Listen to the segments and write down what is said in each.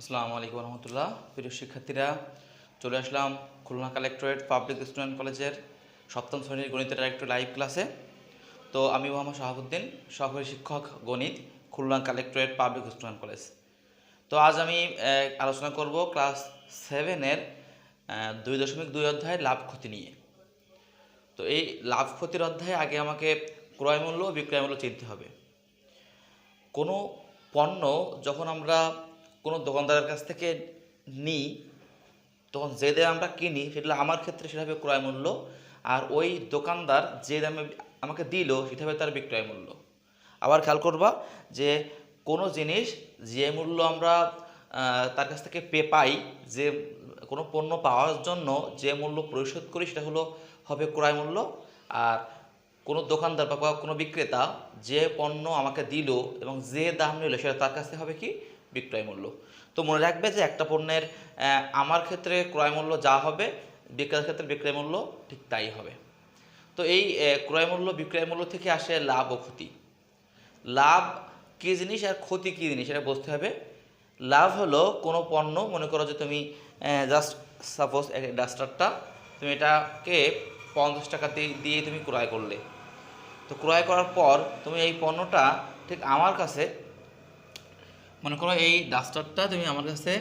আসসালামু আলাইকুম রহমতুল্লাহ। প্রিয় শিক্ষার্থীরা, চলে আসলাম খুলনা কালেক্টরেট পাবলিক স্টুডেন্ট কলেজের সপ্তম শ্রেণীর গণিতের একটু লাইভ ক্লাসে। তো আমি মোহাম্মদ শাহাবুদ্দিন, সহকারী শিক্ষক গণিত, Khulna collectorate public student college. তো আজ আমি আলোচনা করব ক্লাস 7-এর 2.2 অধ্যায় লাভ ক্ষতি নিয়ে। তো এই লাভ ক্ষতির অধ্যায়ে আগে আমাকে ক্রয় মূল্য ও বিক্রয় মূল্য চিনতে হবে। কোনো পণ্য যখন আমরা কোনো দোকানদারের কাছ থেকে নিই, তখন যে দামে আমরা কিনি সেটা আমার ক্ষেত্রে সেটা হবে ক্রয় মূল্য, আর ওই দোকানদার যে দামে আমাকে দিল সেটা হবে তার বিক্রয় মূল্য। আবার খেয়াল করবা যে কোনো জিনিস যে মূল্য আমরা তার কাছ থেকে পাই, যে কোনো পণ্য পাওয়ার জন্য যে মূল্য পরিশোধ করি সেটা হবে ক্রয় মূল্য, আর কোনো দোকানদার বা কোনো বিক্রেতা যে পণ্য আমাকে দিল এবং যে দাম নিল সেটা তার কাছে হবে কি বিক্রয় মূল্য। তো মনে রাখবে যে একটা পণ্যের আমার ক্ষেত্রে ক্রয় মূল্য যা হবে, বিক্রেতার ক্ষেত্রে বিক্রয় মূল্য ঠিক তাই হবে। তো এই ক্রয় মূল্য বিক্রয় মূল্য থেকে আসে লাভ ও ক্ষতি। লাভ কী জিনিস আর ক্ষতি কী জিনিস এটা বুঝতে হবে। লাভ হলো কোনো পণ্য, মনে করো যে তুমি জাস্ট সাপোজ ডাস্টারটা তুমি এটাকে 50 টাকা দিয়ে তুমি ক্রয় করলে। তো ক্রয় করার পর তুমি এই পণ্যটা ঠিক আমার কাছে, মনে করো এই ডাস্টারটা তুমি আমার কাছে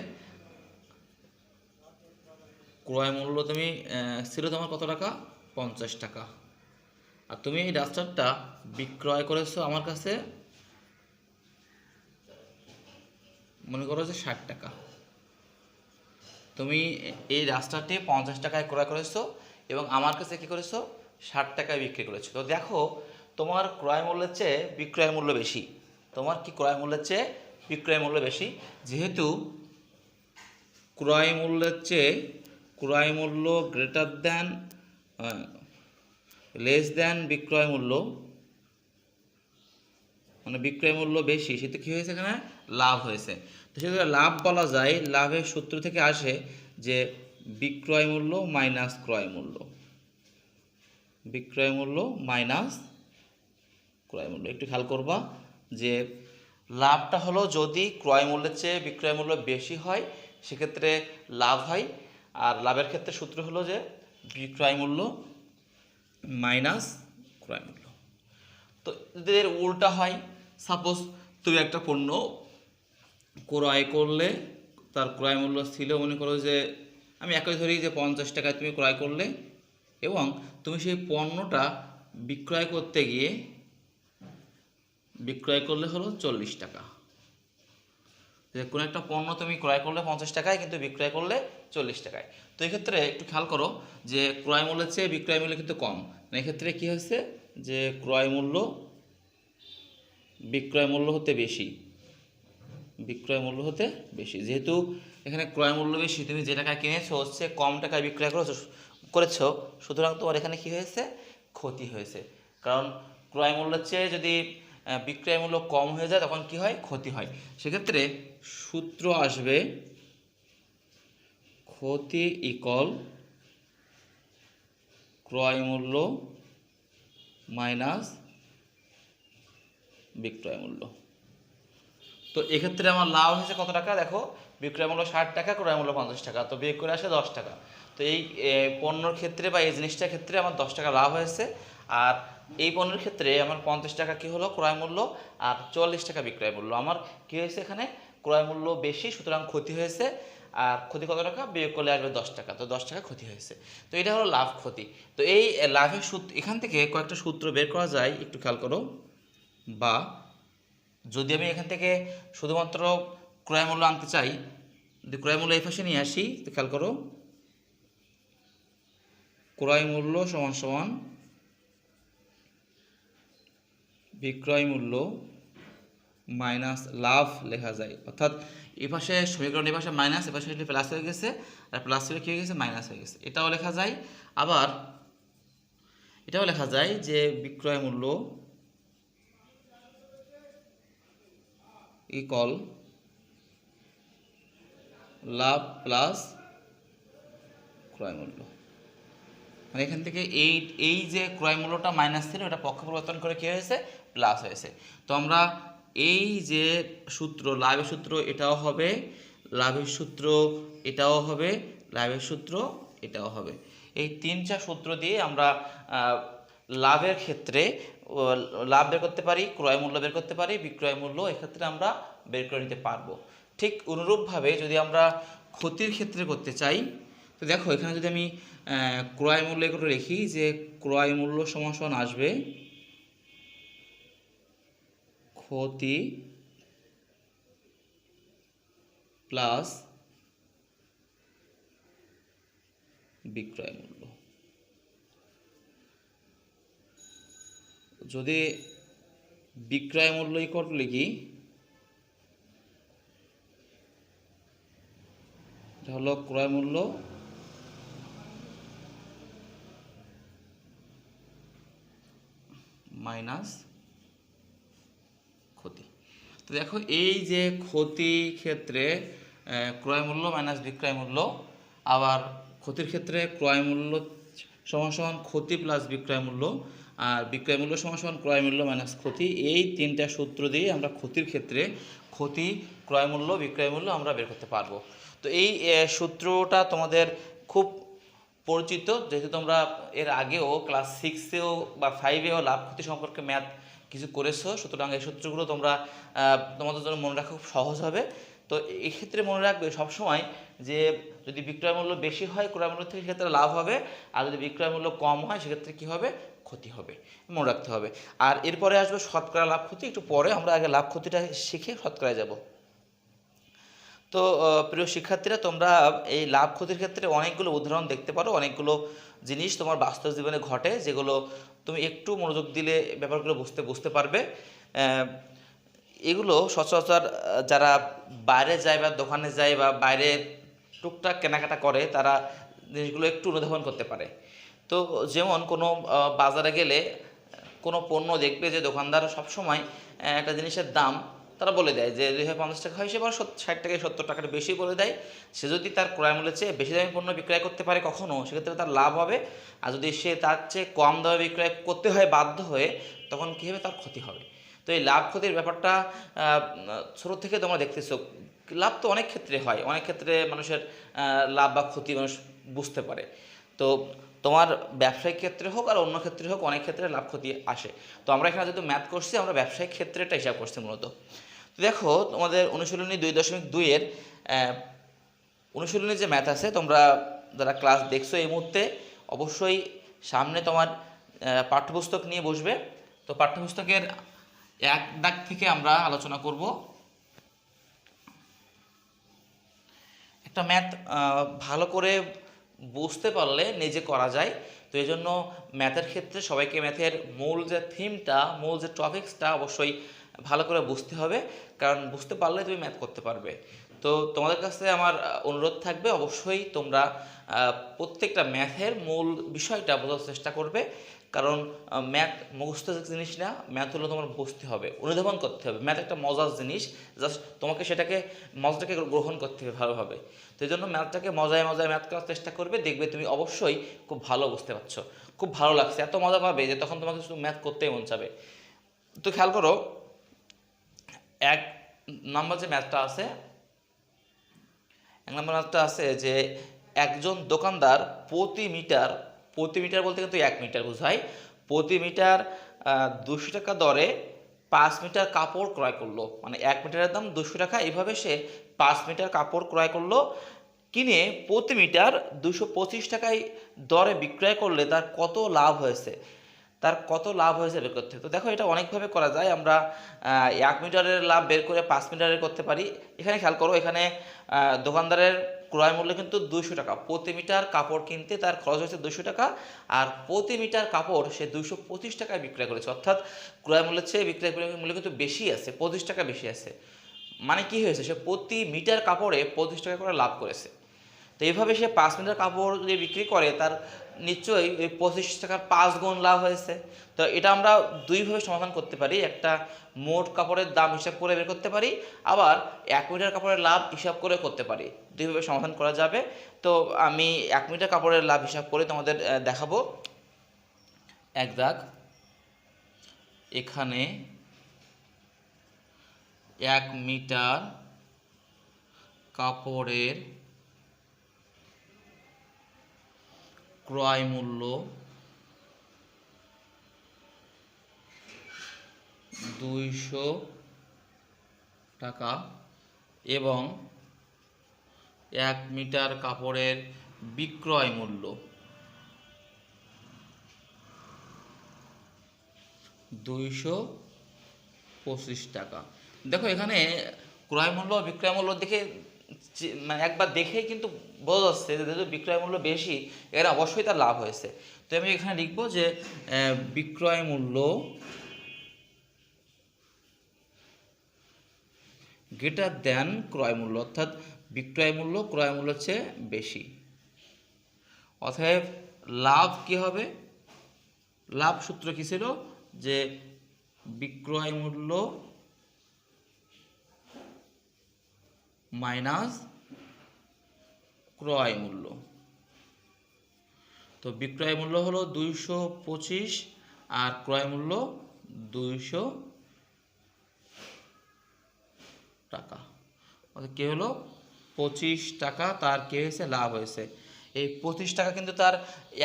ক্রয় মূল্য তুমি ছিল তোমার কত টাকা, 50 টাকা, আর তুমি এই ডাস্টারটা বিক্রয় করেছো আমার কাছে মনে করো যে 60 টাকা। তুমি এই ডাস্টারটি 50 টাকায় ক্রয় করেছো এবং আমার কাছে কী করেছো, 60 টাকায় বিক্রি করেছো। তো দেখো তোমার ক্রয় মূল্যের চেয়ে বিক্রয় মূল্য বেশি। তোমার কি ক্রয় মূল্যের চেয়ে বিক্রয় মূল্য বেশি। যেহেতু ক্রয় মূল্যের চেয়ে ক্রয় মূল্য গ্রেটার দ্যান লেস দ্যান বিক্রয় মূল্য, মানে বিক্রয় মূল্য বেশি, সেটা কী হয়েছে, এখানে লাভ হয়েছে। তো সেক্ষেত্রে লাভ বলা যায়, লাভের সূত্র থেকে আসে যে বিক্রয় মূল্য মাইনাস ক্রয় মূল্য, বিক্রয় মূল্য মাইনাস ক্রয় মূল্য। একটু খেয়াল করবা যে লাভটা হলো যদি ক্রয় মূল্যের চেয়ে বিক্রয় মূল্য বেশি হয় সেক্ষেত্রে লাভ হয়, আর লাভের ক্ষেত্রে সূত্র হলো যে বিক্রয় মূল্য মাইনাস ক্রয় মূল্য। তো যদি এর উল্টা হয়, সাপোজ তুমি একটা পণ্য ক্রয় করলে, তার ক্রয় মূল্য ছিল মনে করো যে, আমি একই ধরি যে 50 টাকায় তুমি ক্রয় করলে এবং তুমি সেই পণ্যটা বিক্রয় করতে গিয়ে বিক্রয় করলে হলো 40 টাকা। যে কোনো একটা পণ্য তুমি ক্রয় করলে 50 টাকায়, কিন্তু বিক্রয় করলে 40 টাকায়। তো এক্ষেত্রে একটু খেয়াল করো যে ক্রয় মূল্যের চেয়ে বিক্রয় মূল্য কিন্তু কম। এক্ষেত্রে কী হচ্ছে যে ক্রয় মূল্য বিক্রয় মূল্য হতে বেশি, বিক্রয় মূল্য হতে বেশি। যেহেতু এখানে ক্রয় মূল্য বেশি, তুমি যে টাকায় কিনেছো হচ্ছে কম টাকায় বিক্রয় করেছো, সুতরাং তোমার এখানে কি হয়েছে, ক্ষতি হয়েছে। কারণ ক্রয় মূল্যের চেয়ে যদি বিক্রয় মূল্য কম হয়ে যায় তখন কি হয়, ক্ষতি হয়। সেক্ষেত্রে সূত্র আসবে ক্ষতি ইকুয়াল ক্রয় মূল্য মাইনাস বিক্রয় মূল্য। তো এক্ষেত্রে আমার লাভ হয়েছে কত টাকা, দেখো বিক্রয় মূল্য 60 টাকা, ক্রয় মূল্য 50 টাকা, তো বিয়োগ করে আসে 10 টাকা। তো এই পণ্যর ক্ষেত্রে বা এই জিনিসটার ক্ষেত্রে আমার 10 টাকা লাভ হয়েছে, আর এই পণ্যের ক্ষেত্রে আমার 50 টাকা কী হলো ক্রয় মূল্য, আর 40 টাকা বিক্রয় মূল্য। আমার কী হয়েছে, এখানে ক্রয় মূল্য বেশি, সুতরাং ক্ষতি হয়েছে। আর ক্ষতি কত টাকা, বিয়োগ করলে আসবে 10 টাকা, তো 10 টাকা ক্ষতি হয়েছে। তো এটা হলো লাভ ক্ষতি। তো এই লাভের সূত্র, এখান থেকে কয়েকটা সূত্র বের করা যায়, একটু খেয়াল করো। বা যদি আমি এখান থেকে শুধুমাত্র ক্রয় মূল্য আনতে চাই, যদি ক্রয় মূল্য এই পাশে নিয়ে আসি, তো খেয়াল করো ক্রয় মূল্য সমান সমান বিক্রয় মূল্য মাইনাস লাভ লেখা যায়। অর্থাৎ এই পাশে সমীকরণ, এই পাশে মাইনাস, এ পাশে প্লাস হয়ে গেছে, আর প্লাস হয়ে কী হয়ে গেছে, মাইনাস হয়ে গেছে। এটাও লেখা যায়। আবার এটাও লেখা যায় যে বিক্রয় মূল্য ইকুয়াল লাভ প্লাস ক্রয় মূল্য। মানে এখান থেকে এই যে ক্রয় মূল্যটা মাইনাস ছিল, এটা পক্ষ পরিবর্তন করে কী হয়েছে, প্লাস হয়েছে। তো আমরা এই যে সূত্র, লাভের সূত্র, এটাও হবে লাভের সূত্র এটাও হবে, লাভের সূত্র এটাও হবে। এই 3টা সূত্র দিয়ে আমরা লাভের ক্ষেত্রে লাভ বের করতে পারি, ক্রয় মূল্য বের করতে পারি, বিক্রয় মূল্য এক্ষেত্রে আমরা বের করে নিতে পারবো। ঠিক অনুরূপভাবে যদি আমরা ক্ষতির ক্ষেত্রে করতে চাই, তো দেখো এখানে যদি আমি ক্রয় মূল্য করে লিখি যে ক্রয় মূল্য সমান আসবে ক্ষতি প্লাস বিক্রয় মূল্য। যদি বিক্রয় মূল্য ইকুয়াল টু লিখি, এটা হলো ক্রয় মূল্য মাইনাস ক্ষতি। তো দেখো এই যে ক্ষতি ক্ষেত্রে ক্রয় মূল্য মাইনাস বিক্রয় মূল্য, আবার ক্ষতির ক্ষেত্রে ক্রয় মূল্য সমান ক্ষতি প্লাস বিক্রয় মূল্য, আর বিক্রয় মূল্য সমান ক্রয় মূল্য মাইনাস ক্ষতি। এই 3টা সূত্র দিয়ে আমরা ক্ষতির ক্ষেত্রে ক্ষতি, ক্রয় মূল্য, বিক্রয় মূল্য আমরা বের করতে পারবো। তো এই সূত্রটা তোমাদের খুব পরিচিত, যেহেতু তোমরা এর আগেও ক্লাস 6-এও বা 5-এও লাভ ক্ষতি সম্পর্কে ম্যাথ কিছু করেছো, সুতরাং এই সূত্রগুলো তোমরা তোমাদের জন্য মনে রাখা খুব সহজ হবে। তো এক্ষেত্রে মনে রাখবে সবসময় যে যদি বিক্রয় মূল্য বেশি হয় ক্রয় মূল্য থেকে, সেক্ষেত্রে লাভ হবে, আর যদি বিক্রয় মূল্য কম হয় সেক্ষেত্রে কী হবে, ক্ষতি হবে, মনে রাখতে হবে। আর এরপরে আসবে শতকরা লাভ ক্ষতি, একটু পরে, আমরা আগে লাভ ক্ষতিটা শিখে শতকরায় যাব। তো প্রিয় শিক্ষার্থীরা, তোমরা এই লাভ ক্ষতির ক্ষেত্রে অনেকগুলো উদাহরণ দেখতে পারো, অনেকগুলো জিনিস তোমার বাস্তব জীবনে ঘটে যেগুলো তুমি একটু মনোযোগ দিলে ব্যাপারগুলো বুঝতে পারবে। এগুলো সচরাচর যারা বাইরে যায় বা দোকানে যায় বা বাইরে টুকটাক কেনাকাটা করে, তারা জিনিসগুলো একটু অনুধাবন করতে পারে। তো যেমন কোনো বাজারে গেলে কোনো পণ্য দেখবে যে দোকানদার সবসময় একটা জিনিসের দাম তারা বলে দেয় যে 250 টাকা হয়, সে আবার 60 টাকায় 70 টাকার বেশি বলে দেয়। সে যদি তার ক্রয় মূল্যের চেয়ে বেশি দামে পণ্য বিক্রয় করতে পারে কখনো, সেক্ষেত্রে তার লাভ হবে। আর যদি সে তার চেয়ে কম দামে বিক্রয় করতে হয় বাধ্য হয়ে, তখন কী হবে, তার ক্ষতি হবে। তো এই লাভ ক্ষতির ব্যাপারটা ছোটো থেকে তোমরা দেখতেছো। লাভ তো অনেক ক্ষেত্রে হয়, অনেক ক্ষেত্রে মানুষের লাভ বা ক্ষতি মানুষ বুঝতে পারে। তো তোমার ব্যবসায়িক ক্ষেত্রে হোক আর অন্য ক্ষেত্রে হোক, অনেক ক্ষেত্রে লাভ ক্ষতি আসে। তো আমরা এখানে যেহেতু ম্যাথ করছি, আমরা ব্যবসায়িক ক্ষেত্রেটা হিসাব করছি মূলত। তো দেখো তোমাদের অনুশীলনী 2.2-এর অনুশীলনী যে ম্যাথ আছে, তোমরা যারা ক্লাস দেখছো এই মুহূর্তে, অবশ্যই সামনে তোমার পাঠ্যপুস্তক নিয়ে বসবে। তো পাঠ্যপুস্তকের 1 দাগ থেকে আমরা আলোচনা করব। একটা ম্যাথ ভালো করে বুঝতে পারলে নিজে করা যায়। তো এই জন্য ম্যাথের ক্ষেত্রে সবাইকে ম্যাথের মূল যে থিমটা, মূল যে টপিক্সটা অবশ্যই ভালো করে বুঝতে হবে, কারণ বুঝতে পারলে তুমি ম্যাথ করতে পারবে। তো তোমাদের কাছে আমার অনুরোধ থাকবে, অবশ্যই তোমরা প্রত্যেকটা ম্যাথের মূল বিষয়টা বোঝার চেষ্টা করবে, কারণ ম্যাথ মুখস্থ জিনিস না, ম্যাথ হলো তোমার বুঝতে হবে, অনুধাবন করতে হবে। ম্যাথ একটা মজার জিনিস, জাস্ট তোমাকে সেটাকে মজাটাকে গ্রহণ করতে হবে ভালোভাবে। তো এই জন্য ম্যাথটাকে মজায় ম্যাথ করার চেষ্টা করবে, দেখবে তুমি অবশ্যই খুব ভালো বুঝতে পারছো, খুব ভালো লাগছে, এত মজা পাবে যে তখন তোমাকে শুধু ম্যাথ করতেই মন চাবে। তো খেয়াল করো, 1 নম্বর যে ম্যাথটা আছে, 1 নম্বর ম্যাথটা আছে যে একজন দোকানদার প্রতি মিটার বলতে কিন্তু 1 মিটার বোঝায়, প্রতি মিটার 200 টাকা দরে 5 মিটার কাপড় ক্রয় করলো। মানে 1 মিটারের দাম 200 টাকা, এইভাবে সে 5 মিটার কাপড় ক্রয় করলো। কিনে প্রতি মিটার 225 টাকায় দরে বিক্রয় করলে তার কত লাভ হয়েছে, বের করতে হবে। তো দেখো, এটা অনেকভাবে করা যায়। আমরা 1 মিটারের লাভ বের করে 5 মিটারের করতে পারি। এখানে খেয়াল করো, এখানে দোকানদারের ক্রয় মূল্য কিন্তু 200 টাকা, প্রতি মিটার কাপড় কিনতে তার খরচ হয়েছে 200 টাকা, আর প্রতি মিটার কাপড় সে 225 টাকায় বিক্রয় করেছে, অর্থাৎ ক্রয় মূল্যের চেয়ে বিক্রয় মূল্য কিন্তু বেশি আছে, 25 টাকা বেশি আছে। মানে কি হয়েছে, সে প্রতি মিটার কাপড়ে 25 টাকা করে লাভ করেছে। তো এইভাবে সে 5 মিটার কাপড় যদি বিক্রি করে, তার নিশ্চয়ই ওই 25 টাকার 5 গুণ লাভ হয়েছে। তো এটা আমরা দুইভাবে সমাধান করতে পারি, একটা মোট কাপড়ের দাম হিসাব করে বের করতে পারি, আবার 1 মিটার কাপড়ের লাভ হিসাব করে করতে পারি। দুইভাবে সমাধান করা যাবে। তো আমি 1 মিটার কাপড়ের লাভ হিসাব করে তোমাদের দেখাবো। 1 দাগ, এখানে 1 মিটার কাপড়ের ক্রয় মূল্য 200 টাকা এবং 1 মিটার কাপড়ের বিক্রয় মূল্য 225 টাকা। দেখো এখানে ক্রয় মূল্য বিক্রয় মূল্য দেখে মানে একবার দেখেই কিন্তু বোঝা যাচ্ছে যে যেহেতু বিক্রয় মূল্য বেশি, এখানে অবশ্যই তার লাভ হয়েছে। তো আমি এখানে লিখবো যে বিক্রয় মূল্য গ্রেটার দেন ক্রয় মূল্য, অর্থাৎ বিক্রয় মূল্য ক্রয় মূল্যের চেয়ে বেশি। অতএব লাভ কি হবে? লাভ সূত্র কি ছিল? যে বিক্রয় মূল্য মাইনাস ক্রয় মূল্য। তো বিক্রয় মূল্য হলো 225 আর ক্রয় মূল্য 200 টাকা। অর্থাৎ কি হলো? 25 টাকা তার কি হয়েছে? লাভ হয়েছে। এই 25 টাকা কিন্তু তার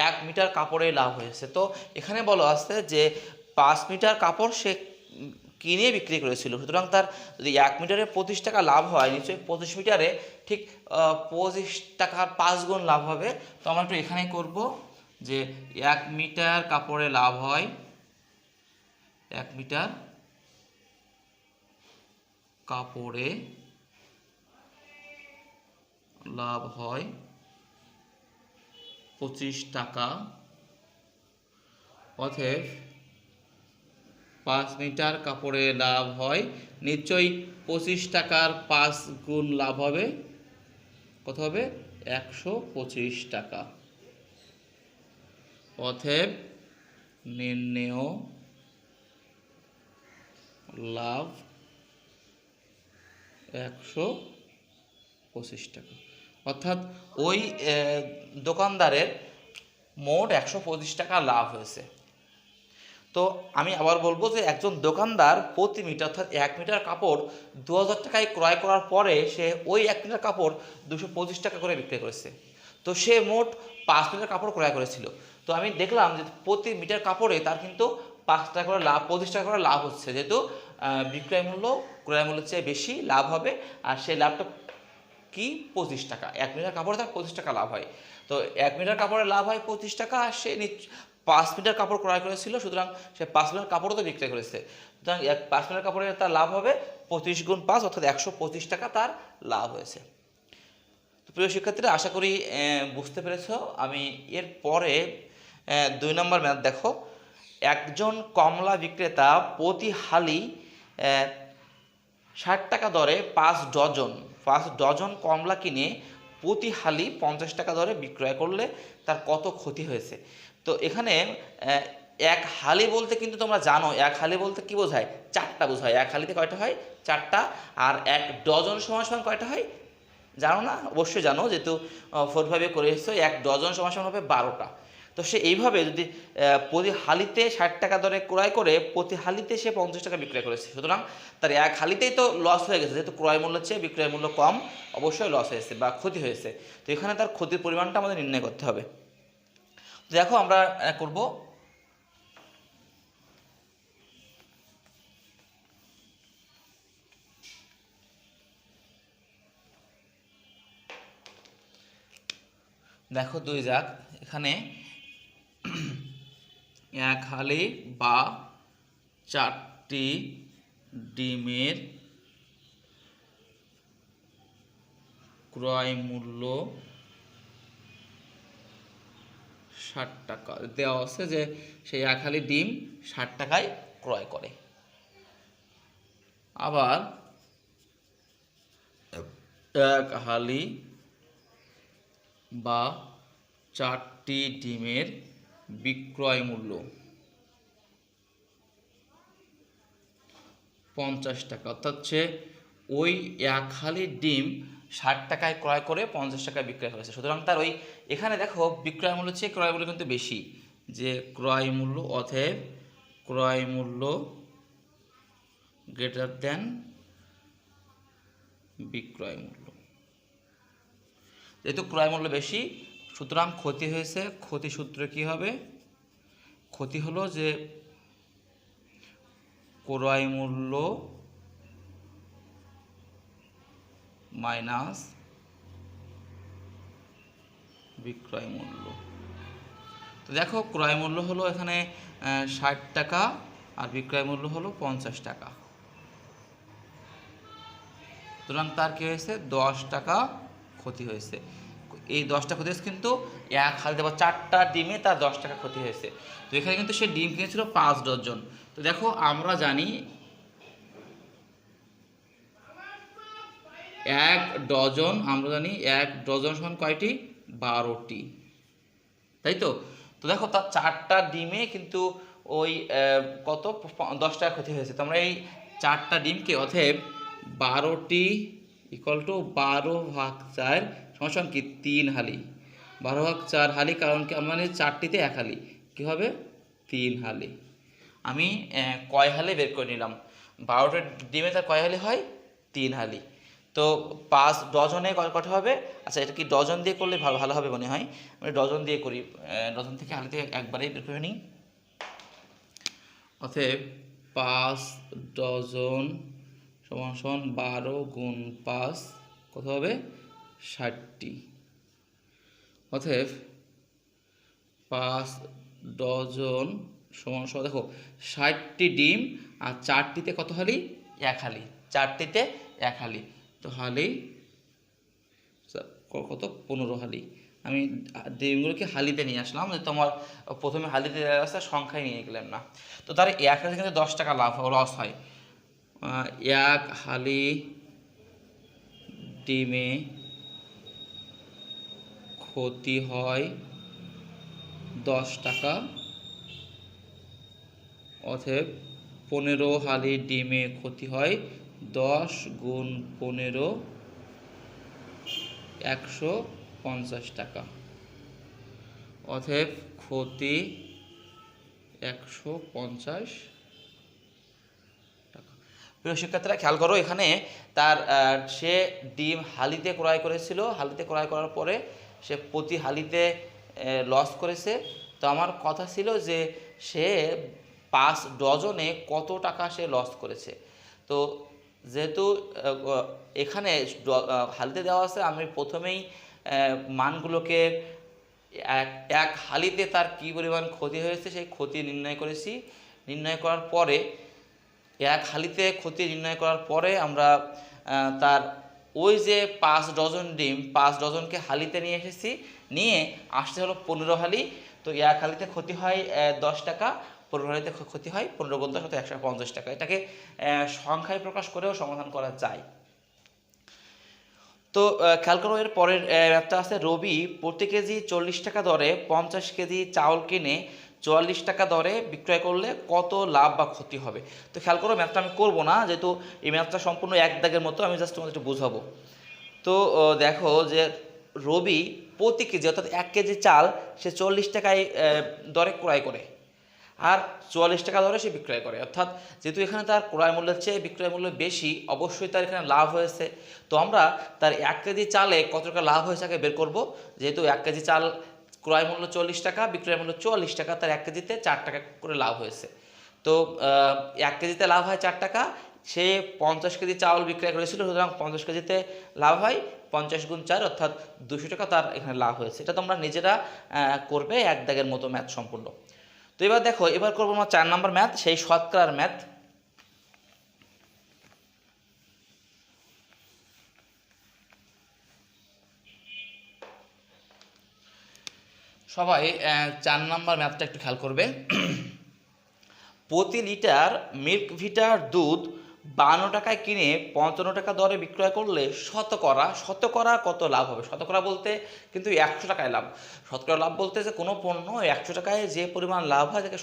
1 মিটার কাপড়ে লাভ হয়েছে। তো এখানে বলা আছে যে 5 মিটার কাপড় সে কিনে বিক্রি করেছিল, সুতরাং তার যদি 1 মিটারে 25 টাকা লাভ হয়, নিশ্চয়ই 25 মিটারে ঠিক 25 টাকার 5 গুণ লাভ হবে। তো আমরা একটু এখানেই করব যে 1 মিটার কাপড়ে লাভ হয়, 1 মিটার কাপড়ে লাভ হয় 25 টাকা। অতএব 5 মিটার কাপড়ে লাভ হয়, নিশ্চয়ই 25 টাকার 5 গুণ লাভ হবে। কত হবে? 125 টাকা। অতএব নির্ণেয় লাভ 125 টাকা। অর্থাৎ ওই দোকানদারের মোট 125 টাকা লাভ হয়েছে। তো আমি আবার বলবো যে একজন দোকানদার প্রতি মিটার অর্থাৎ 1 মিটার কাপড় 2000 টাকায় ক্রয় করার পরে সে ওই 1 মিটার কাপড় 225 টাকা করে বিক্রি করেছে। তো সে মোট 5 মিটার কাপড় ক্রয় করেছিল। তো আমি দেখলাম যে প্রতি মিটার কাপড়ে তার কিন্তু 5 টাকা করে লাভ, 25 টাকা করে লাভ হচ্ছে, যেহেতু বিক্রয় মূল্য ক্রয় মূল্যের চেয়ে বেশি লাভ হবে। আর সেই লাভটা কি? 25 টাকা। 1 মিটার কাপড়ে তার 25 টাকা লাভ হয়। তো 1 মিটার কাপড়ে লাভ হয় 25 টাকা, আর সে 5 মিটার কাপড় ক্রয় করেছিল, সুতরাং সে 5 মিটার কাপড়ও তো বিক্রি করেছে। সুতরাং 5 মিটার কাপড়ে তার লাভ হবে 25 গুণ 5 অর্থাৎ 125 টাকা তার লাভ হয়েছে। তো প্রিয় শিক্ষার্থীরা, আশা করি বুঝতে পেরেছ। আমি এর পরে 2 নম্বর ম্যাথ দেখো। একজন কমলা বিক্রেতা প্রতি হালি 60 টাকা দরে 5 ডজন কমলা কিনে প্রতি হালি 50 টাকা দরে বিক্রয় করলে তার কত ক্ষতি হয়েছে? তো এখানে এক হালি বলতে কিন্তু তোমরা জানো, এক হালি বলতে কি বোঝায়? 4টা বোঝায়। এক হালিতে কয়টা হয়? 4টা। আর 1 ডজন সমান কয়টা হয়? জানো না? অবশ্যই জানো, যেহেতু 4 করে এসেছো। 1 ডজন সমান হবে 12টা। তো সে এইভাবে যদি প্রতি হালিতে 60 টাকা দরে ক্রয় করে প্রতি হালিতে সে 50 টাকা বিক্রয় করেছে, সুতরাং তার 1 হালিতেই তো লস হয়ে গেছে, যেহেতু ক্রয় মূল্যের চেয়ে বিক্রয় মূল্য কম, অবশ্যই লস হয়েছে বা ক্ষতি হয়েছে। তো এখানে তার ক্ষতির পরিমাণটা আমাদের নির্ণয় করতে হবে। দেখো আমরা করব দেখো 2 যাক। এখানে 1 হালি বা 4টি ডিমের ক্রয় মূল্য 60 টাকা দেওয়া আছে, যে সেই 1 হালি ডিম 60 টাকায় ক্রয় করে। আবার 1 হালি বা 4টি ডিমের বিক্রয় মূল্য 50 টাকা, অর্থাৎ সে ওই 1 হালি ডিম 60 টাকায় ক্রয় করে 50 টাকায় বিক্রয় করেছে। সুতরাং তার ওই এখানে দেখো বিক্রয় মূল্য চেয়ে ক্রয় মূল্য কিন্তু বেশি, যে ক্রয় মূল্য, অতএব ক্রয় মূল্য গ্রেটার দেন বিক্রয় মূল্য। যেহেতু ক্রয় মূল্য বেশি, সুতরাং ক্ষতি হয়েছে। ক্ষতি সূত্র কি হবে? ক্ষতি হলো যে ক্রয় মূল্য মাইনাস বিক্রয় মূল্য। তো দেখো, ক্রয় মূল্য হলো এখানে 60 টাকা আর বিক্রয় মূল্য হলো 50 টাকা। সুতরাং তার কী হয়েছে? 10 টাকা ক্ষতি হয়েছে। এই 10 টাকা ক্ষতি হয়েছে, কিন্তু এক হালিতে বা 4টা ডিমে তার 10 টাকা ক্ষতি হয়েছে। তো এখানে কিন্তু সে ডিম কিনেছিল 5 ডজন। তো দেখো, আমরা জানি 1 ডজন, আমরা জানি 1 ডজন সমান কয়টি? 12টি, তাই তো? তো দেখো, তার 4টা ডিমে কিন্তু ওই কত 10 টাকা ক্ষতি হয়েছে। তো আমরা এই 4টা ডিমকে অতএব 12টি ইকুয়াল টু 12/4 সমান কি 3 হালি। 12/4 হালি, কারণ কি আমরা 4টিতে 1 হালি, কী হবে? 3 হালি। আমি কয় হালি বের করে নিলাম। 12টা ডিমে তার কয় হালি হয়? 3 হালি। তো 5 ডজনে কটা হবে? আচ্ছা, এটা কি ডজন দিয়ে করলে ভালো হবে মনে হয়। আমি ডজন দিয়ে করি, ডজন থেকে হালিতে একবারেই বের করে নিই। অতএব 5 ডজন সমান 12 গুণ 5 কত হবে? 60টি। অতএব 5 ডজন সমান দেখো 60টি ডিম, আর 4টিতে কত হালি? 1 হালি। 4টিতে 1 হালি, তো হালি কত? 15 হালি। আমি ডিমগুলোকে হালিতে নিয়ে আসলাম, যে তোমার প্রথমে হালিতে আসতে সংখ্যায় নিয়ে গেলাম না। তো তার 1 হালি কিন্তু 10 টাকা লস হয়। 1 হালি ডিমে ক্ষতি হয় 10 টাকা। অতএব 15 হালি ডিমে ক্ষতি হয় 10 গুণ 15, 150 টাকা। অতএব ক্ষতি 150 টাকা। প্রিয় শিক্ষার্থীরা, খেয়াল করো, এখানে তার সে ডিম হালিতে ক্রয় করেছিল। হালিতে ক্রয় করার পরে সে প্রতি হালিতে লস করেছে। তো আমার কথা ছিল যে সে 5 ডজনে কত টাকা সে লস করেছে। তো যেহেতু এখানে হালিতে দেওয়া আছে, আমি প্রথমেই মানগুলোকে এক হালিতে তার কী পরিমাণ ক্ষতি হয়েছে সেই ক্ষতি নির্ণয় করেছি। নির্ণয় করার পরে 1 হালিতে ক্ষতি নির্ণয় করার পরে আমরা তার ওই যে 5 ডজন ডিম, 5 ডজনকে হালিতে নিয়ে এসেছি, নিয়ে আসতে হলো 15 হালি। তো 1 হালিতে ক্ষতি হয় 10 টাকা, 15 হালিতে ক্ষতি হয় 15 গুণ 10 অর্থাৎ 150 টাকা। এটাকে সংখ্যায় প্রকাশ করেও সমাধান করা যায়। তো খেয়াল করো, এর পরের ম্যাথটা আছে, রবি প্রতি কেজি 40 টাকা দরে 50 কেজি চাউল কিনে 44 টাকা দরে বিক্রয় করলে কত লাভ বা ক্ষতি হবে? তো খেয়াল করো, ম্যাথটা আমি করবো না, যেহেতু এই ম্যাথটা সম্পূর্ণ এক দাগের মতো, আমি জাস্ট তোমাদের একটু বোঝাবো। তো দেখো যে রবি প্রতি কেজি অর্থাৎ 1 কেজি চাল সে 40 টাকায় দরে ক্রয় করে, আর 44 টাকা দরে সে বিক্রয় করে। অর্থাৎ যেহেতু এখানে তার ক্রয় মূল্যের চেয়ে বিক্রয় মূল্য বেশি, অবশ্যই তার এখানে লাভ হয়েছে। তো আমরা তার 1 কেজি চালে কত টাকা লাভ হয়েছে আগে বের করব। যেহেতু 1 কেজি চাল ক্রয় মূল্য 40 টাকা, বিক্রয় মূল্য 44 টাকা, তার 1 কেজিতে 4 টাকা করে লাভ হয়েছে। তো 1 কেজিতে লাভ হয় 4 টাকা, সে 50 কেজি চাউল বিক্রয় করেছিল, সুতরাং 50 কেজিতে লাভ হয় 50 গুণ 4 অর্থাৎ 200 টাকা তার এখানে লাভ হয়েছে। এটা তোমরা নিজেরা করবে, এক দাগের মতো ম্যাথ সম্পূর্ণ। তো এবার দেখো, এবার করবো আমরা 4 নম্বর ম্যাথ, সেই শতকরার ম্যাথ। সবাই 4 নম্বর ম্যাথটা একটু খেয়াল করবে। প্রতি লিটার মিল্ক ভিটার দুধ 52 টাকায় কিনে 55 টাকা দরে বিক্রয় করলে শতকরা কত লাভ হবে? শতকরা বলতে কিন্তু 100 টাকায় লাভ। শতকরা লাভ বলতে যে কোনো পণ্য 100 টাকায় যে পরিমাণ লাভ হয় তাকে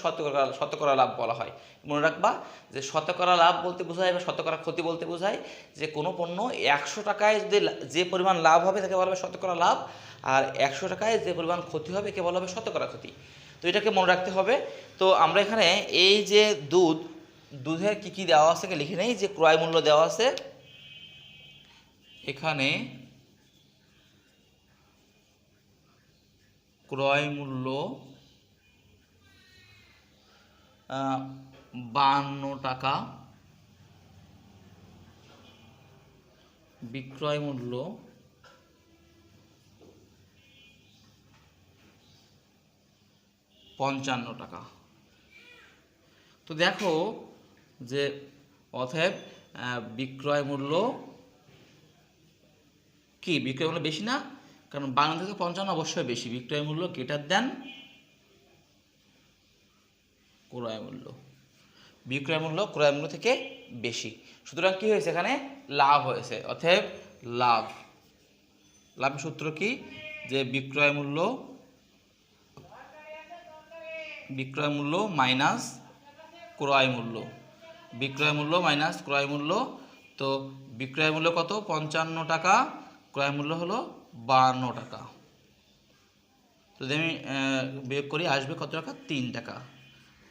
শতকরা লাভ বলা হয়। মনে রাখবা যে শতকরা লাভ বলতে বোঝায় বা শতকরা ক্ষতি বলতে বোঝায় যে কোনো পণ্য 100 টাকায় যদি যে পরিমাণ লাভ হবে তাকে বলা হবে শতকরা লাভ, আর 100 টাকায় যে পরিমাণ ক্ষতি হবে একে বলা হবে শতকরা ক্ষতি। তো এটাকে মনে রাখতে হবে। তো আমরা এখানে এই যে দুধের কি কি দেওয়া আছে লিখে নেই। যে ক্রয় মূল্য দেওয়া আছে, এখানে ক্রয় মূল্য 52 টাকা, বিক্রয় মূল্য 55 টাকা। তো দেখো যে অতএব বিক্রয় মূল্য কি, বিক্রয় মূল্য বেশি না, কারণ 52 থেকে 55 অবশ্যই বেশি। বিক্রয় মূল্য গ্রেটার দেন ক্রয় মূল্য, বিক্রয় মূল্য ক্রয় মূল্য থেকে বেশি। সুতরাং কি হয়েছে, এখানে লাভ হয়েছে। অতএব লাভ, লাভের সূত্র কি, যে বিক্রয় মূল্য মাইনাস ক্রয় মূল্য, বিক্রয় মূল্য মাইনাস ক্রয় মূল্য। তো বিক্রয় মূল্য কত, 55 টাকা, ক্রয় মূল্য হলো 52 টাকা। তো যদি আমি বিয়োগ করি আসবে কত টাকা, 3 টাকা।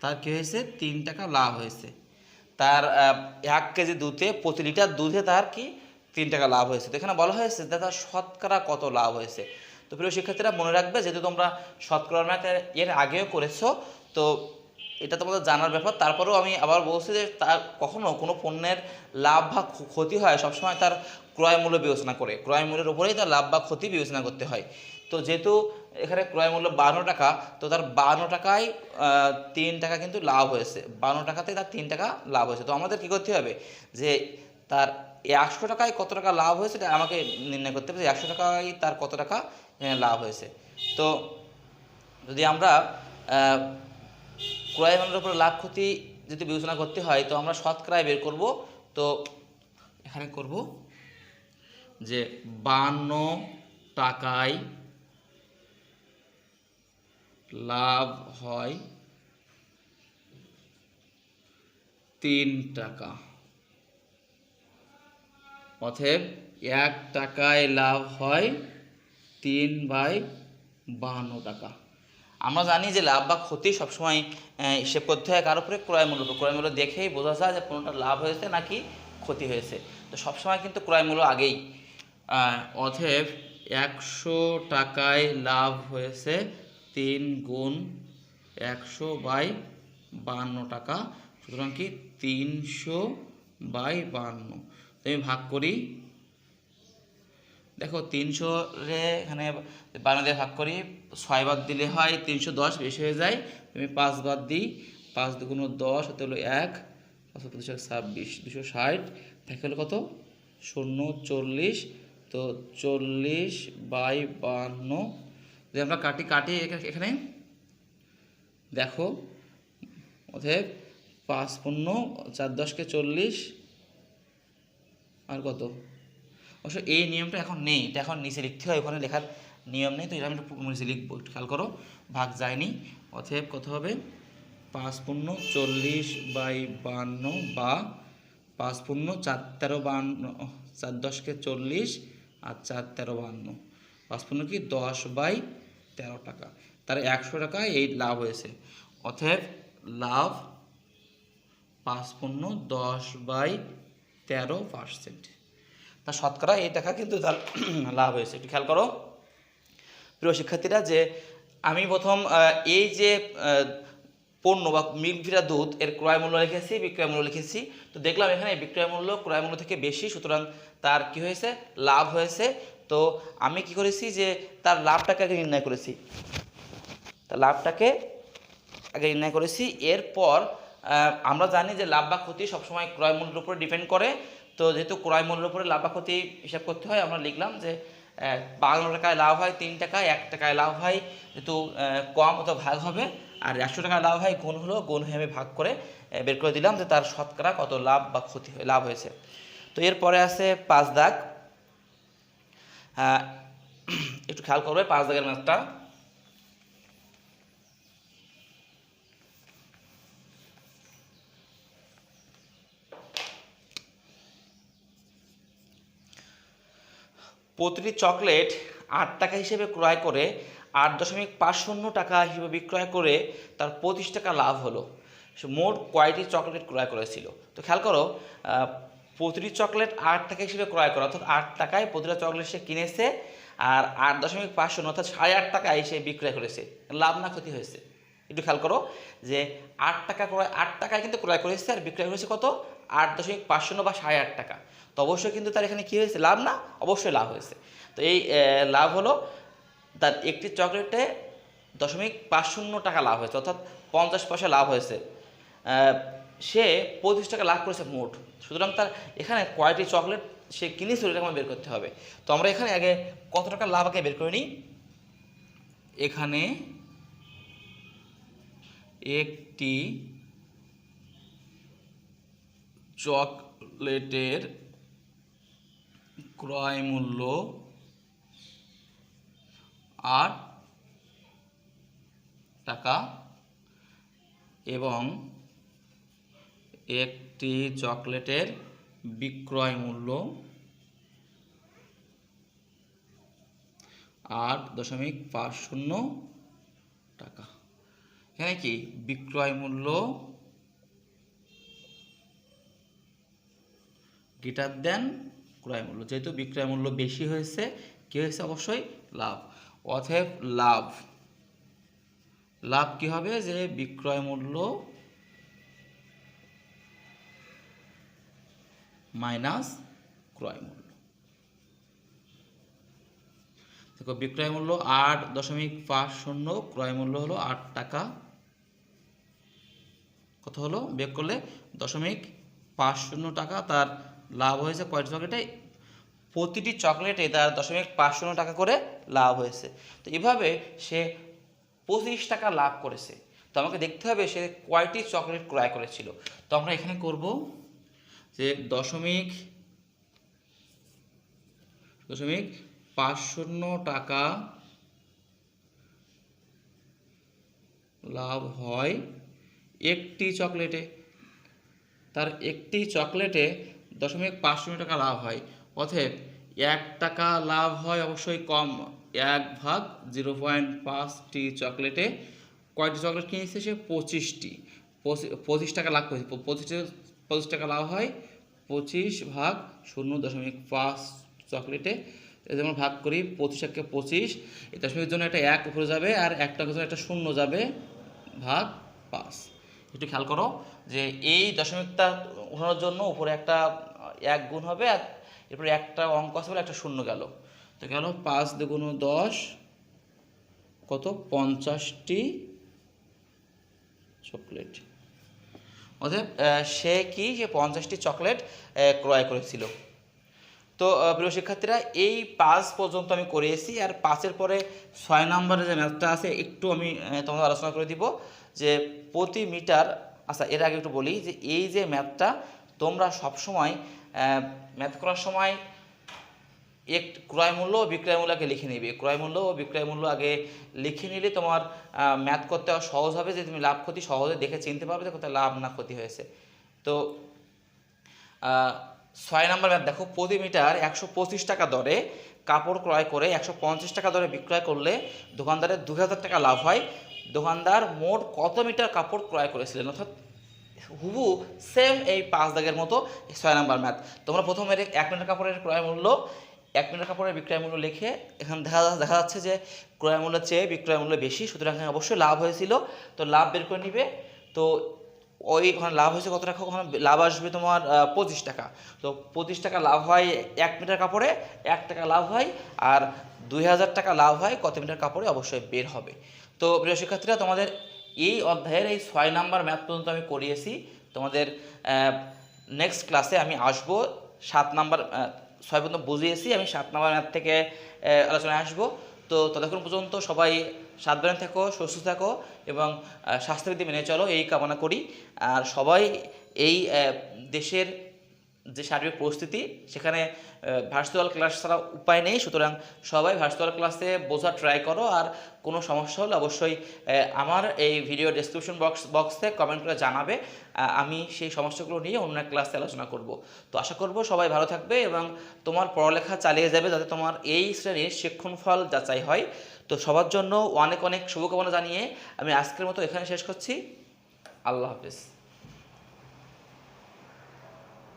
তার কী হয়েছে, 3 টাকা লাভ হয়েছে। তার 1 কেজি দুধে, প্রতি লিটার দুধে তার কি 3 টাকা লাভ হয়েছে। তো এখানে বলা হয়েছে যে তার শতকরা কত লাভ হয়েছে। তো প্রিয় শিক্ষার্থীরা মনে রাখবে, যেহেতু তোমরা শতকরা ম্যাথ এর আগেও করেছো, তো এটা তোমাদের জানার ব্যাপার। তারপরেও আমি আবার বলছি যে তার কখনো কোনো পণ্যের লাভ বা ক্ষতি হয় সবসময় তার ক্রয় মূল্য বিবেচনা করে, ক্রয় মূল্যের উপরেই তার লাভ বা ক্ষতি বিবেচনা করতে হয়। তো যেহেতু এখানে ক্রয় মূল্য 52 টাকা, তো তার 52 টাকায় 3 টাকা কিন্তু লাভ হয়েছে, 52 টাকাতে তার 3 টাকা লাভ হয়েছে। তো আমাদের কী করতে হবে, যে তার 100 টাকায় কত টাকা লাভ হয়েছে এটা আমাকে নির্ণয় করতে হবে, যে 100 টাকায় তার কত টাকা লাভ হয়েছে। তো যদি আমরা ক্রয় মূল্যের উপর লাভ ক্ষতি যদি বিবেচনা করতে হয়, তো আমরা শতকরায় বের করব। তো এখানে করব যে 52 টাকায় লাভ হয় 3 টাকা, অতএব 1 টাকায় লাভ হয় 3/52 টাকা। আমরা জানি যে লাভ বা ক্ষতি সবসময় হিসেব করতে হয় কার উপরে, ক্রয় মূল্য। ক্রয় মূল্য দেখেই বোঝা যায় যে কোনটা লাভ হয়েছে নাকি ক্ষতি হয়েছে। তো সবসময় কিন্তু ক্রয় মূল্য আগেই। অতএব 100 টাকায় লাভ হয়েছে 3 গুণ 100/52 টাকা, সুতরাং কি 300/52। আমি ভাগ করি, দেখো 300 রে এখানে 52 দিয়ে ভাগ করি, 6 বাদ দিলে হয় 310, বেশি হয়ে যায়। তুমি 5 বাদ দিই, 5 দুগুণ 10, হতে হলো 1, 5 26, 260, থাকে হলো কত, 040। তো 40/52 যদি আমরা কাটি এখানে দেখো, অতএব 5 পূর্ণ 4 10 40, আর কত, অবশ্য এই নিয়মটা এখন নেই, এটা এখন নিচে লিখতে হয়, ওখানে লেখার নিয়ম নেই। তো এটা আমি নিচে লিখবো, একটু খেয়াল করো, ভাগ যায়নি। অতএব কত হবে, 5 পূর্ণ 40/52 বা 5 পূর্ণ 4 13 4 10 40, আর 4 13 5 পূর্ণ কি 10/13 টাকা। তার 100 টাকায় এই লাভ হয়েছে। অতএব লাভ 5 পূর্ণ 10/13%। তা শতকরা এই টাকা কিন্তু তার লাভ হয়েছে। একটু খেয়াল করো প্রিয় শিক্ষার্থীরা, যে আমি প্রথম এই যে পণ্য বা মিল্ক ভিটা দুধ এর ক্রয় মূল্য লিখেছি, বিক্রয় মূল্য লিখেছি। তো দেখলাম এখানে বিক্রয় মূল্য ক্রয় মূল্য থেকে বেশি, সুতরাং তার কি হয়েছে, লাভ হয়েছে। তো আমি কি করেছি, যে তার লাভটাকে আগে নির্ণয় করেছি, তার লাভটাকে আগে নির্ণয় করেছি। এরপর আমরা জানি যে লাভ বা ক্ষতি সবসময় ক্রয় মূল্যের উপরে ডিপেন্ড করে। তো যেহেতু ক্রয় মূল্যের উপরে লাভ বা ক্ষতি হিসাব করতে হয়, আমরা লিখলাম যে 52 টাকায় লাভ হয় 3 টাকা, 1 টাকায় লাভ হয় যেহেতু কম, অত ভাগ হবে, আর 100 টাকায় লাভ হয় গুণ হলো, গুণ হয়ে আমি ভাগ করে বের করে দিলাম যে তার শতকরা কত লাভ বা ক্ষতি লাভ হয়েছে। তো এরপরে আছে 5 দাগ, একটু খেয়াল করবে 5 দাগের ম্যাথটা। প্রতিটি চকলেট 8 টাকা হিসেবে ক্রয় করে 8.50 টাকা হিসেবে বিক্রয় করে তার 25 টাকা লাভ হলো। সে মোট কয়টি চকলেট ক্রয় করেছিল। তো খেয়াল করো, প্রতিটি চকলেট 8 টাকা হিসেবে ক্রয় করা, অর্থাৎ 8 টাকায় প্রতিটা চকলেট সে কিনেছে আর 8.5 অর্থাৎ 8.5 টাকায় সে বিক্রয় করেছে। লাভ না ক্ষতি হয়েছে? একটু খেয়াল করো যে 8 টাকায় কিন্তু ক্রয় করেছে আর বিক্রয় করেছে কত? 8.5 বা 8.5 টাকা। তো অবশ্যই কিন্তু তার এখানে কী হয়েছে? লাভ না? অবশ্যই লাভ হয়েছে। তো এই লাভ হলো তার একটি চকলেটে 0.50 টাকা লাভ হয়েছে, অর্থাৎ 50 পয়সা লাভ হয়েছে। সে 25 টাকা লাভ করেছে মোট। সুতরাং তার এখানে কয়টি চকলেট সে কিনেছিল এটা আমার বের করতে হবে। তো আমরা এখানে আগে কত টাকা লাভ আগে বের করে নিই। এখানে একটি চকলেটের ক্রয় মূল্য 8 টাকা এবং একটি চকলেটের বিক্রয় মূল্য 8.50 টাকা। এখানে কি বিক্রয় মূল্য গ্রেটার দেন ক্রয় মূল্য, যেহেতু বিক্রয় মূল্য বেশি হয়েছে কি হয়েছে? অবশ্যই লাভ। অতএব লাভ কি হবে? যে বিক্রয় মূল্য মাইনাস ক্রয় মূল্য। দেখো বিক্রয় মূল্য 8.50, ক্রয় মূল্য হলো 8 টাকা। কত হলো? বের করলে 0.50 টাকা তার লাভ হয়েছে। কয়টি চকলেটে? প্রতিটি চকলেটে তার 0.50 টাকা করে লাভ হয়েছে। তো এভাবে সে 25 টাকা লাভ করেছে। তো আমাকে দেখতে হবে সে কয়টি চকলেট ক্রয় করেছিল। তো আমরা এখানে করব যে 0.50 টাকা লাভ হয় একটি চকলেটে। তার একটি চকলেটে 0.50 টাকা লাভ হয়। অতএব 1 টাকা লাভ হয় অবশ্যই কম। 1/0.5টি চকলেটে কয়টি চকলেট কিনেছে সে? 25টি। 25 টাকা লাভ করেছে। 25 টাকা লাভ হয় 25/0.5 চকলেটে। যেমন ভাগ করি 25 25, এই দশমিকের জন্য একটা 1 উপরে যাবে আর একটা জন্য একটা 0 যাবে, ভাগ 5। একটু খেয়াল করো যে এই দশমিকটা উঠানোর জন্য উপরে একটা 1 গুণ হবে আর এরপরে একটা অঙ্ক আছে বলে একটা 0 গেল। তো গেল 5 দুগুণ 10, কত? 50টি চকলেট। অতএব সে কি? সে 50টি চকলেট ক্রয় করেছিল। তো প্রিয় শিক্ষার্থীরা, এই 5 পর্যন্ত আমি করিয়েছি। আর 5-এর পরে 6 নম্বরে যে ম্যাথটা আছে একটু আমি তোমাদের আলোচনা করে দিব যে প্রতি মিটার। আচ্ছা, এর আগে একটু বলি যে এই যে ম্যাথটা তোমরা সবসময় ম্যাথ করার সময় ক্রয় মূল্য ও বিক্রয় মূল্য আগে লিখে নিবে। ক্রয় মূল্য ও বিক্রয় মূল্য আগে লিখে নিলে তোমার ম্যাথ করতে সহজ হবে, যে তুমি লাভ ক্ষতি সহজে দেখে চিনতে পারবে যে কোথায় লাভ না ক্ষতি হয়েছে। তো 6 নম্বর ম্যাথ দেখো, প্রতি মিটার 125 টাকা দরে কাপড় ক্রয় করে 150 টাকা দরে বিক্রয় করলে দোকানদারের 2000 টাকা লাভ হয়। দোকানদার মোট কত মিটার কাপড় ক্রয় করেছিলেন? অর্থাৎ হুবু সেম এই 5 দাগের মতো 6 নম্বর ম্যাথ। তোমরা প্রথমে 1 মিটার কাপড়ের ক্রয় মূল্য, 1 মিটার কাপড়ের বিক্রয় মূল্য লিখে এখানে দেখা যাচ্ছে যে ক্রয় মূল্যের চেয়ে বিক্রয় মূল্য বেশি, সুতরাং এখানে অবশ্যই লাভ হয়েছিল। তো লাভ বের করে নিবে। তো ওখানে লাভ হয়েছে কত টাকা? ওখানে লাভ আসবে তোমার 25 টাকা। তো 25 টাকা লাভ হয় 1 মিটার কাপড়ে, 1 টাকা লাভ হয় আর 2000 টাকা লাভ হয় কত মিটার কাপড়ে? অবশ্যই বের হবে। তো প্রিয় শিক্ষার্থীরা, তোমাদের এই অধ্যায়ের এই 6 নাম্বার ম্যাথ পর্যন্ত আমি করিয়েছি। তোমাদের নেক্সট ক্লাসে আমি আসবো 7 নাম্বার 6 পর্যন্ত বুঝিয়েছি, আমি 7 নাম্বার ম্যাথ থেকে আলোচনায় আসবো। তো ততক্ষণ পর্যন্ত সবাই সাবধানে থেকো, সুস্থ থাকো এবং স্বাস্থ্যবিধি মেনে চলো, এই কামনা করি। আর সবাই এই দেশের যে সার্বিক পরিস্থিতি, সেখানে ভার্চুয়াল ক্লাস ছাড়া উপায় নেই, সুতরাং সবাই ভার্চুয়াল ক্লাসে বোঝার ট্রাই করো। আর কোনো সমস্যা হলে অবশ্যই আমার এই ভিডিও ডেসক্রিপশন বক্সে কমেন্ট করে জানাবে। আমি সেই সমস্যাগুলো নিয়ে অন্য এক ক্লাসে আলোচনা করব। তো আশা করব সবাই ভালো থাকবে এবং তোমার পড়ালেখা চালিয়ে যাবে, যাতে তোমার এই শ্রেণীর শিক্ষণফল যাচাই হয়। তো সবার জন্য অনেক অনেক শুভকামনা জানিয়ে আমি আজকের মতো এখানে শেষ করছি। আল্লাহ হাফেজ।